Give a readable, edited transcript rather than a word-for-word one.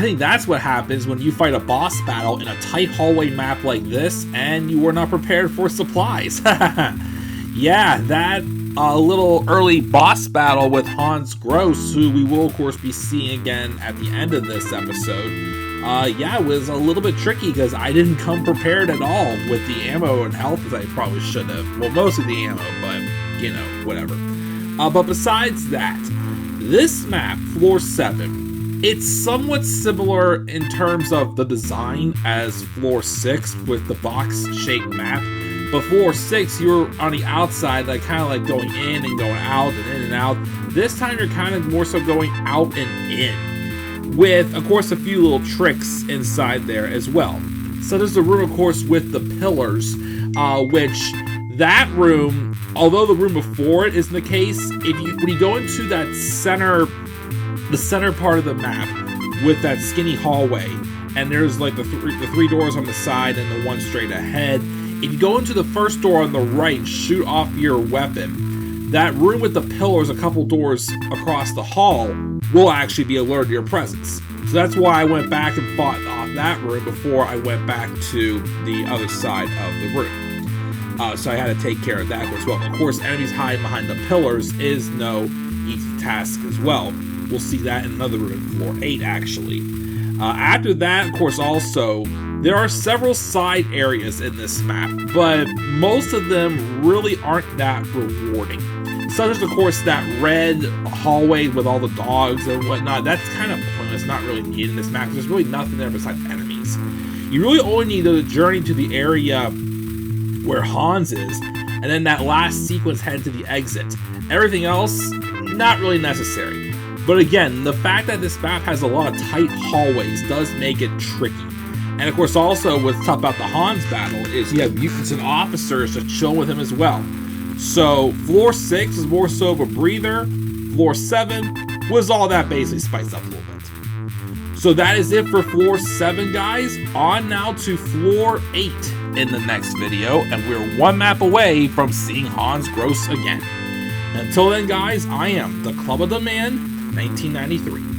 think that's what happens when you fight a boss battle in a tight hallway map like this and you were not prepared for supplies. Yeah, that little early boss battle with Hans Gross, who we will of course be seeing again at the end of this episode, yeah, it was a little bit tricky because I didn't come prepared at all with the ammo and health as I probably should have. Well, mostly the ammo, but, you know, whatever. But besides that, this map, Floor 7, it's somewhat similar in terms of the design as Floor 6 with the box-shaped map. But Floor 6, you're on the outside, like kind of like going in and going out and in and out. This time you're kind of more so going out and in, with, of course, a few little tricks inside there as well. So there's the room, of course, with the pillars, which that room, although the room before it isn't the case, when you go into that the center part of the map with that skinny hallway, and there's like the three doors on the side and the one straight ahead. If you go into the first door on the right, shoot off your weapon, that room with the pillars a couple doors across the hall will actually be alerted to your presence. So that's why I went back and fought off that room before I went back to the other side of the room. So I had to take care of that as well. Of course, enemies hiding behind the pillars is no easy task as well. We'll see that in another room, Floor 8 actually. After that, of course, also, there are several side areas in this map, but most of them really aren't that rewarding. Such as, of course, that red hallway with all the dogs and whatnot. That's kind of pointless, not really needed in this map. There's really nothing there besides enemies. You really only need to journey to the area where Hans is, and then that last sequence head to the exit. Everything else, not really necessary. But again, the fact that this map has a lot of tight hallways does make it tricky. And of course, also what's tough about the Hans battle is you have mutants and officers to chill with him as well. So Floor 6 is more so of a breather. Floor 7 was all that basically spiced up a little bit. So that is it for Floor 7, guys. On now to Floor 8 in the next video, and we're one map away from seeing Hans Gross again. Until then, guys, I am the Club of the Man, 1993.